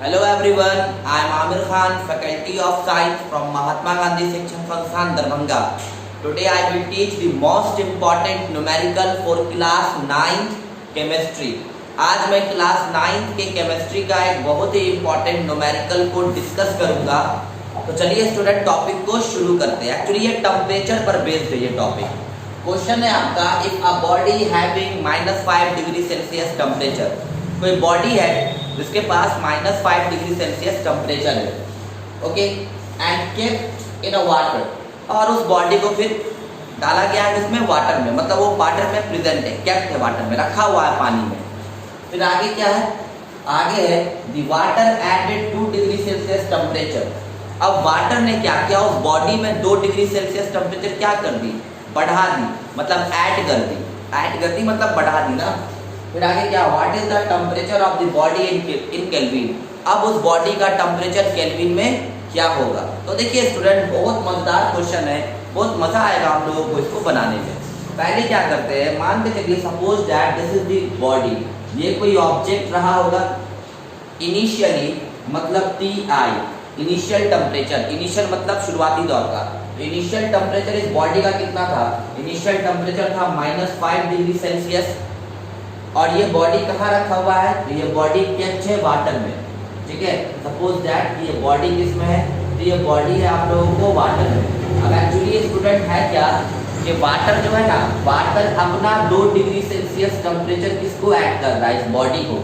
Hello everyone, I am Amir Khan, Faculty of Science from Mahatma Gandhi Section Function, Darbhanga. Today I will teach the most important numerical for class 9th chemistry. आज मैं class 9th के chemistry का एक बहुत ही important numerical को discuss करूंगा। तो चलिए स्टूडेंट टॉपिक को शुरू करते हैं। एक्चुअली ये टेम्परेचर पर बेस्ड है ये टॉपिक। क्वेश्चन है आपका, if a body having -5 degree Celsius temperature, कोई बॉडी है जिसके पास -5 डिग्री सेल्सियस टेम्परेचर है, okay, and kept in a water, और उस बॉडी को फिर डाला गया है इसमें वाटर में, मतलब वो वाटर में प्रेजेंट है, केप्ट है वाटर में, रखा हुआ है पानी में। फिर आगे क्या है, आगे है the water added 2 degree Celsius temperature. अब वाटर ने क्या किया, उस बॉडी में 2 डिग्री सेल्सियस टेम्परेचर क्या कर दी, बढ़ा दी, मतलब ऐड कर दी, ऐड कर दी मतलब बढ़ा दी ना। फिर आगे क्या, what is the temperature of the body in kelvin, अब उस बॉडी का टेम्परेचर केल्विन में क्या होगा। तो देखिए स्टूडेंट, बहुत मजेदार क्वेश्चन है, बहुत मजा आएगा हम लोगों को इसको बनाने में। पहले क्या करते हैं, मान के चलिए suppose that this is the body, ये कोई ऑब्जेक्ट रहा होगा। इनिशियली मतलब TI, इनिशियल टेम्परेचर, इनिशियल मतलब शुरुआती दौर का। इनिशियल टेम्परेचर इस बॉडी का कितना था, इनिशियल टेम्परेचर था -5 डिग्री सेल्सियस, और ये बॉडी कहाँ रखा हुआ है, तो ये बॉडी केप्ट है वाटर में, ठीक है। सपोज दैट ये बॉडी किस में है, तो ये बॉडी है आप लोगों को वाटर में। अब एक्चुअली स्टूडेंट है क्या कि वाटर जो है ना, वाटर अपना 2 डिग्री सेल्सियस टेम्परेचर किसको ऐड कर रहा है, इस बॉडी को,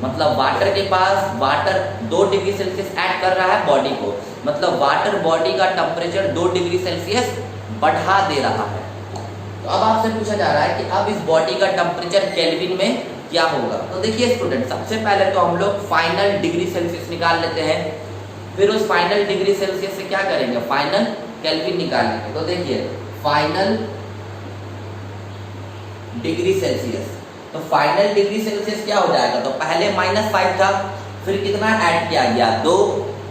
मतलब वाटर के पास वाटर 2 डिग्री सेल्सियस ऐड कर रहा है बॉडी को, मतलब वाटर बॉडी का टेम्परेचर 2 डिग्री सेल्सियस बढ़ा दे रहा है। तो अब आपसे पूछा जा रहा है कि अब इस बॉडी का टेम्परेचर केल्विन में क्या होगा। तो देखिए स्टूडेंट, सबसे पहले तो हम लोग फाइनल डिग्री सेल्सियस निकाल लेते हैं, फिर उस फाइनल डिग्री सेल्सियस से क्या करेंगे, फाइनल केल्विन निकालेंगे। तो देखिए फाइनल डिग्री सेल्सियस, तो फाइनल डिग्री सेल्सियस क्या हो जाएगा, तो पहले -5 था, फिर कितना ऐड किया गया 2,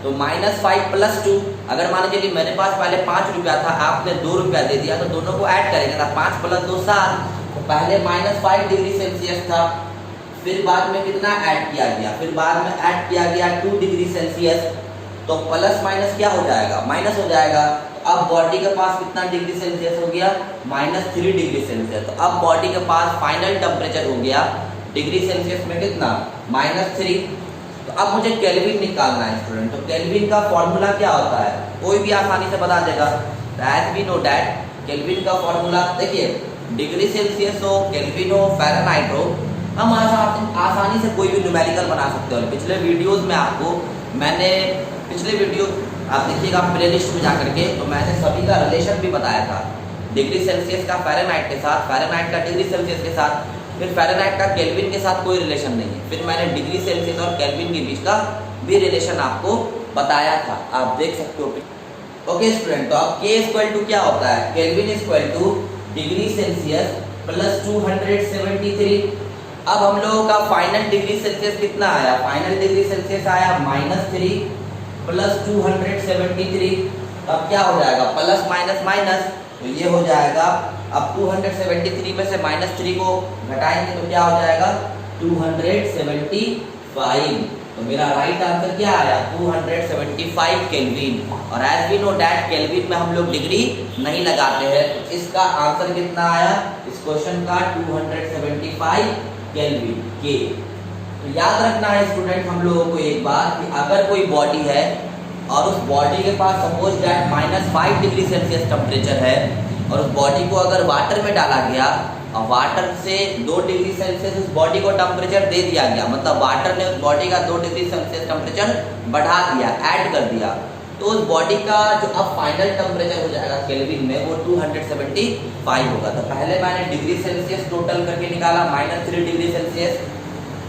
तो -5 + 2। अगर मान लीजिए मेरे पास पहले 5 रुपया था, आपने 2 रुपया दे दिया, तो दोनों को ऐड करेंगे ना, 5 + 2 7। तो पहले -5 डिग्री सेल्सियस था, फिर बाद में कितना ऐड किया गया, फिर बाद में ऐड किया गया 2 डिग्री सेल्सियस, तो प्लस माइनस क्या हो जाएगा, माइनस हो जाएगा। तो अब बॉडी के पास कितना डिग्री सेल्सियस हो गया, -3 डिग्री सेल्सियस। तो अब बॉडी के पास फाइनल टेम्परेचर हो गया डिग्री सेल्सियस में कितना, -3। तो अब मुझे केल्विन निकालना है स्टूडेंट। तो केल्विन का फॉर्मूला क्या होता है, कोई भी आसानी से बता देगा। As we know that Kelvin का फॉर्मूला, देखिए डिग्री सेल्सियस हो, केल्विन हो, फ़ारेनहाइट हो, हम आसानी से कोई भी न्यूमेरिकल बना सकते हो। पिछले वीडियोस में आपको मैंने पिछले वीडियो आप देखिएगा प्ले लिस्ट में जाकर के, तो मैंने सभी का रिलेशन भी बताया था, डिग्री सेल्सियस का फ़ारेनहाइट के साथ, फ़ारेनहाइट का डिग्री सेल्सियस के साथ, फिर फ़ारेनहाइट का केल्विन के साथ कोई रिलेशन नहीं है। फिर मैंने डिग्री सेल्सियस और केल्विन के बीच का भी रिलेशन आपको बताया था, आप देख सकते हो। ओके स्टूडेंट, तो अब K क्या होता है, केल्विन डिग्री सेल्सियस + 273। अब हम लोगों का फाइनल डिग्री सेल्सियस कितना आया, फाइनल डिग्री सेल्सियस आया -3 + 273। अब क्या हो जाएगा, प्लस माइनस माइनस, तो ये हो जाएगा। अब 273 में से -3 को घटाएंगे तो क्या हो जाएगा, 275। तो मेरा राइट आंसर क्या आया, 275 केल्विन। और as we know that Kelvin में हम लोग डिग्री नहीं लगाते हैं, तो इसका आंसर कितना आया इस क्वेश्चन का, 275 केल्विन के। तो याद रखना है स्टूडेंट हम लोगों को एक बात, कि अगर कोई बॉडी है और उस बॉडी के पास suppose that -5 degree Celsius temperature है, और उस बॉडी को अगर वाटर में डाला गया और वाटर से 2 डिग्री सेल्सियस उस बॉडी को टेम्परेचर दे दिया गया, मतलब वाटर ने उस बॉडी का 2 डिग्री सेल्सियस टेम्परेचर बढ़ा दिया, ऐड कर दिया, तो उस बॉडी का जो अब फाइनल टेम्परेचर हो जाएगा केल्विन में, वो 275 होगा। तो पहले मैंने डिग्री सेल्सियस टोटल करके निकाला, -3 डिग्री सेल्सियस,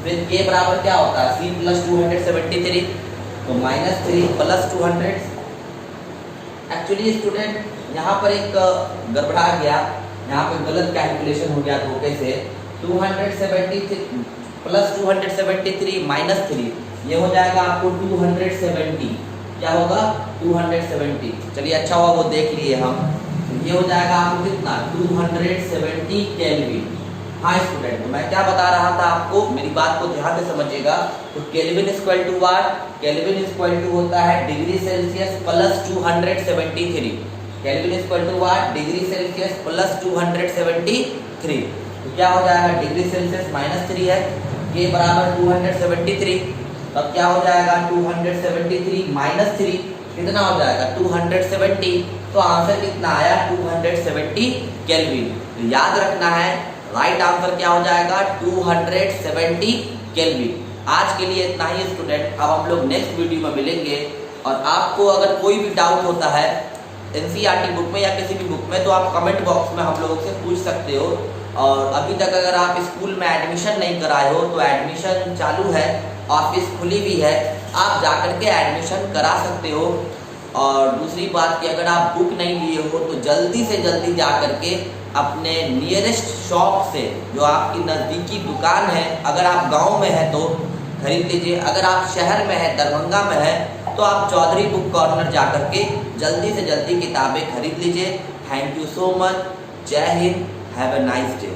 फिर K बराबर क्या होता है, C + 273, तो -3 + 200। एक्चुअली स्टूडेंट यहाँ पर एक गड़बड़ा गया, यहाँ पे गलत कैलकुलेशन हो गया धोखे से। 273 + 273 -3, ये हो जाएगा आपको 270। क्या होगा, 270। चलिए अच्छा हुआ वो देख लिए हम। तो ये हो जाएगा आपको कितना, 270 केल्विन। हाँ स्टूडेंट, तो मैं क्या बता रहा था आपको, मेरी बात को ध्यान से समझिएगा। तो Kelvin equal to what, Kelvin equal to होता है degree Celsius plus 273। Kelvin equal to what, degree Celsius plus 273। तो क्या हो जाएगा, डिग्री सेल्सियस माइनस 3 है, के बराबर 273। तब क्या हो जाएगा, 273 माइनस 3 कितना हो जाएगा, 270। तो आंसर कितना आया, 270 केल्विन। तो याद रखना है, राइट आंसर क्या हो जाएगा, 270 केल्विन। आज के लिए इतना ही स्टूडेंट, अब हम लोग नेक्स्ट वीडियो में मिलेंगे। और आपको अगर कोई भी डाउट होता है एनसीईआरटी बुक में या किसी भी बुक में, तो आप कमेंट बॉक्स में हम लोगों से पूछ सकते हो। और अभी तक अगर आप स्कूल में एडमिशन नहीं कराए हो तो एडमिशन चालू है, ऑफिस खुली हुई है, आप जाकर के एडमिशन करा सकते हो। और दूसरी बात कि अगर आप बुक नहीं लिए हो तो जल्दी से जल्दी जा करके अपने नियरेस्ट शॉप से, जो आपकी नज़दीकी दुकान है, अगर आप गांव में है तो खरीद लीजिए, अगर आप शहर में है, दरभंगा में है, तो आप चौधरी बुक कॉर्नर जा करके जल्दी से जल्दी किताबें खरीद लीजिए। Thank you so much. जय Hind. Have a nice day.